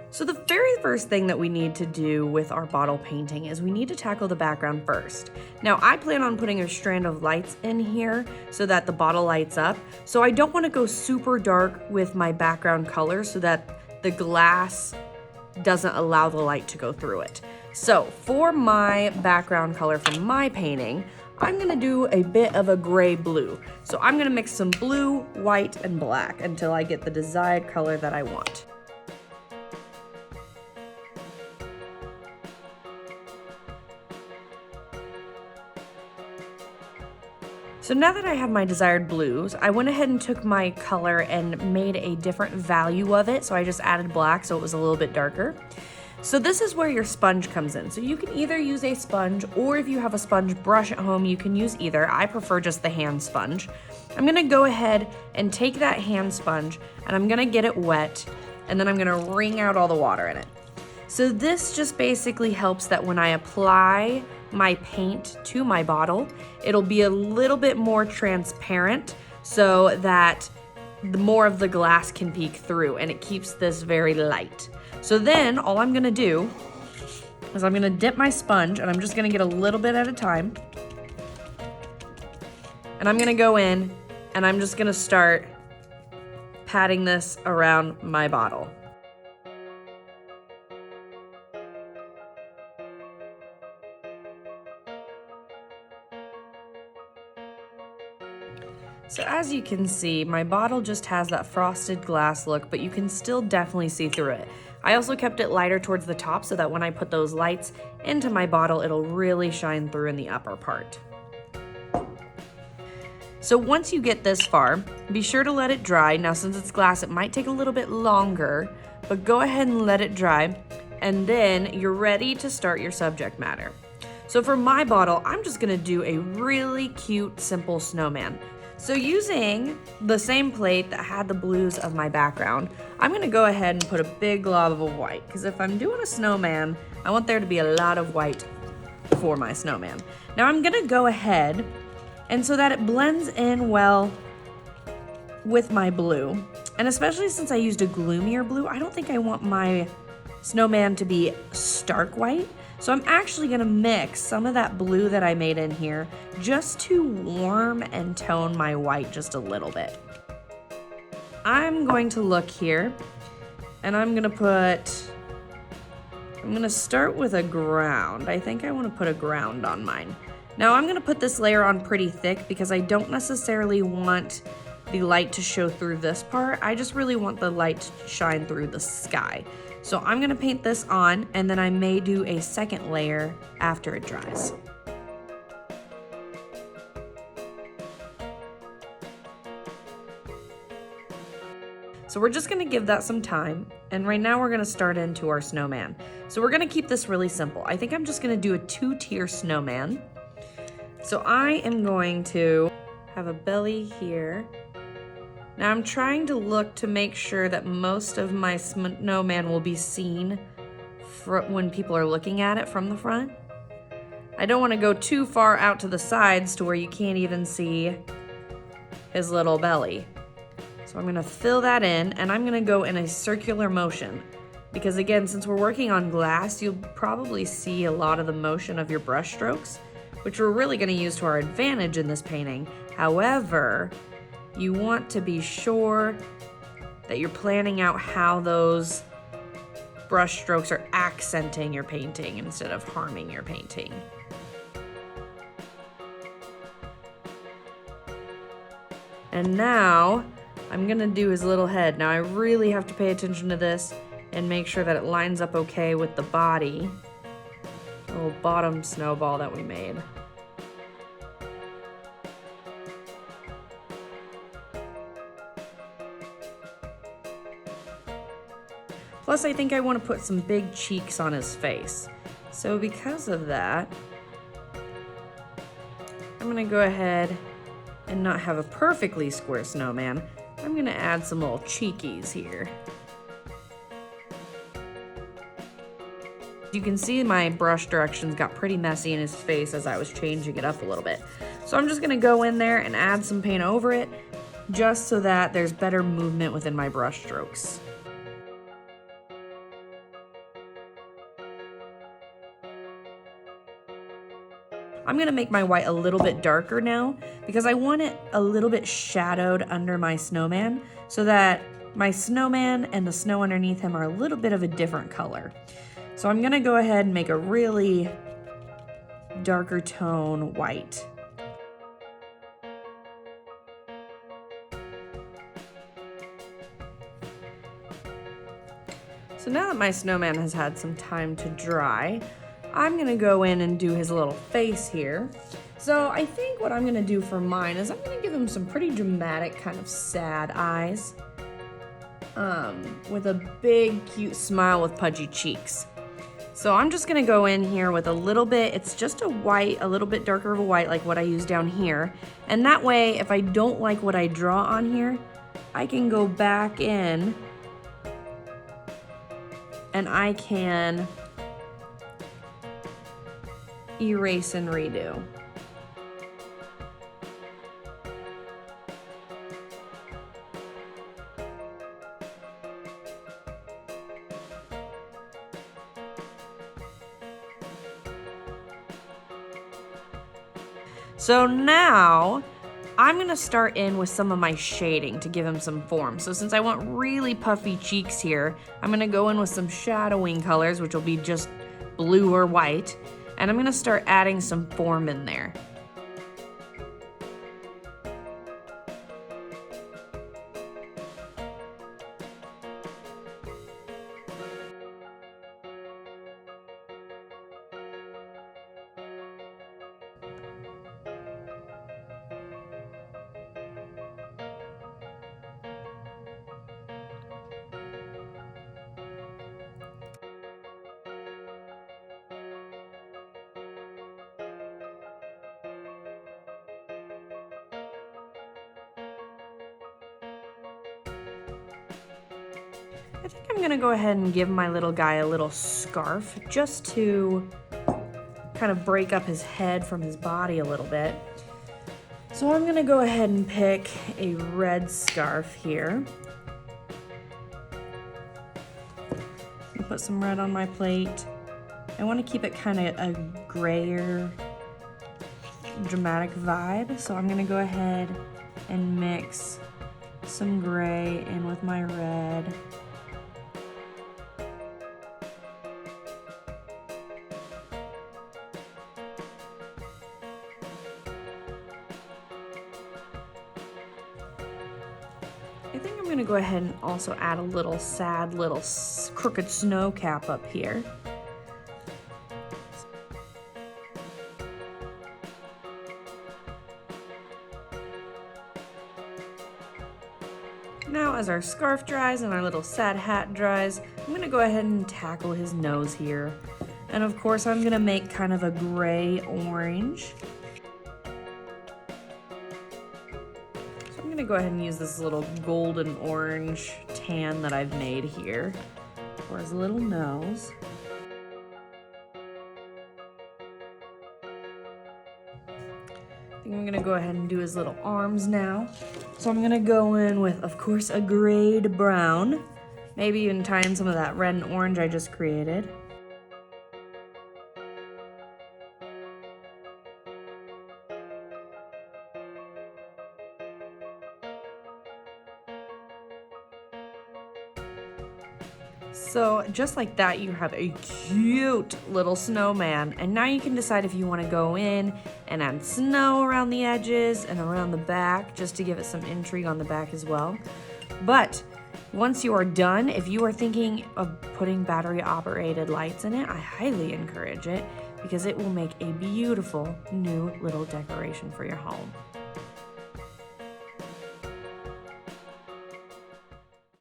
So the very first thing that we need to do with our bottle painting is we need to tackle the background first. Now I plan on putting a strand of lights in here so that the bottle lights up. So I don't want to go super dark with my background color so that the glass doesn't allow the light to go through it. So for my background color for my painting, I'm gonna do a bit of a gray blue. So I'm gonna mix some blue, white, and black until I get the desired color that I want. So now that I have my desired blues, I went ahead and took my color and made a different value of it. So I just added black so it was a little bit darker. So this is where your sponge comes in. So you can either use a sponge, or if you have a sponge brush at home, you can use either. I prefer just the hand sponge. I'm gonna go ahead and take that hand sponge and I'm gonna get it wet, and then I'm gonna wring out all the water in it. So this just basically helps that when I apply my paint to my bottle, it'll be a little bit more transparent so that the more of the glass can peek through, and it keeps this very light. So then all I'm gonna do is I'm gonna dip my sponge, and I'm just gonna get a little bit at a time. And I'm gonna go in and I'm just gonna start patting this around my bottle. So as you can see, my bottle just has that frosted glass look, but you can still definitely see through it. I also kept it lighter towards the top so that when I put those lights into my bottle, it'll really shine through in the upper part. So once you get this far, be sure to let it dry. Now since it's glass, it might take a little bit longer, but go ahead and let it dry, and then you're ready to start your subject matter. So for my bottle, I'm just gonna do a really cute, simple snowman. So using the same plate that had the blues of my background, I'm gonna go ahead and put a big glob of white, because if I'm doing a snowman, I want there to be a lot of white for my snowman. Now I'm gonna go ahead, and so that it blends in well with my blue, and especially since I used a gloomier blue, I don't think I want my snowman to be stark white. So I'm actually gonna mix some of that blue that I made in here just to warm and tone my white just a little bit. I'm going to look here, and I'm gonna start with a ground. I think I wanna put a ground on mine. Now I'm gonna put this layer on pretty thick because I don't necessarily want the light to show through this part. I just really want the light to shine through the sky. So I'm gonna paint this on, and then I may do a second layer after it dries. So we're just gonna give that some time, and right now we're gonna start into our snowman. So we're gonna keep this really simple. I think I'm just gonna do a 2-tier snowman. So I am going to have a belly here. Now I'm trying to look to make sure that most of my snowman will be seen when people are looking at it from the front. I don't want to go too far out to the sides to where you can't even see his little belly. So I'm going to fill that in, and I'm going to go in a circular motion. Because again, since we're working on glass, you'll probably see a lot of the motion of your brush strokes, which we're really going to use to our advantage in this painting. However, you want to be sure that you're planning out how those brush strokes are accenting your painting instead of harming your painting. And now I'm gonna do his little head. Now I really have to pay attention to this and make sure that it lines up okay with the body, the little bottom snowball that we made. Plus, I think I want to put some big cheeks on his face. So because of that, I'm gonna go ahead and not have a perfectly square snowman. I'm gonna add some little cheekies here. You can see my brush directions got pretty messy in his face as I was changing it up a little bit. So I'm just gonna go in there and add some paint over it, just so that there's better movement within my brush strokes. I'm gonna make my white a little bit darker now because I want it a little bit shadowed under my snowman so that my snowman and the snow underneath him are a little bit of a different color. So I'm gonna go ahead and make a really darker tone white. So now that my snowman has had some time to dry, I'm gonna go in and do his little face here. So I think what I'm gonna do for mine is I'm gonna give him some pretty dramatic kind of sad eyes with a big cute smile with pudgy cheeks. So I'm just gonna go in here with a little bit, it's just a white, a little bit darker of a white like what I use down here. And that way, if I don't like what I draw on here, I can go back in and I can erase and redo. So now I'm gonna start in with some of my shading to give him some form. So since I want really puffy cheeks here, I'm gonna go in with some shadowing colors, which will be just blue or white, and I'm gonna start adding some form in there. I think I'm gonna go ahead and give my little guy a little scarf just to kind of break up his head from his body a little bit. So I'm gonna go ahead and pick a red scarf here. Put some red on my plate. I want to keep it kind of a grayer, dramatic vibe. So I'm gonna go ahead and mix some gray in with my red. I think I'm gonna go ahead and also add a little sad little crooked snow cap up here. Now as our scarf dries and our little sad hat dries, I'm gonna go ahead and tackle his nose here. And of course I'm gonna make kind of a gray orange. I'm gonna go ahead and use this little golden orange tan that I've made here for his little nose. I think I'm gonna go ahead and do his little arms now. So I'm gonna go in with, of course, a grayed brown, maybe even tie in some of that red and orange I just created. So just like that, you have a cute little snowman. And now you can decide if you want to go in and add snow around the edges and around the back, just to give it some intrigue on the back as well. But once you are done, if you are thinking of putting battery operated lights in it, I highly encourage it because it will make a beautiful new little decoration for your home.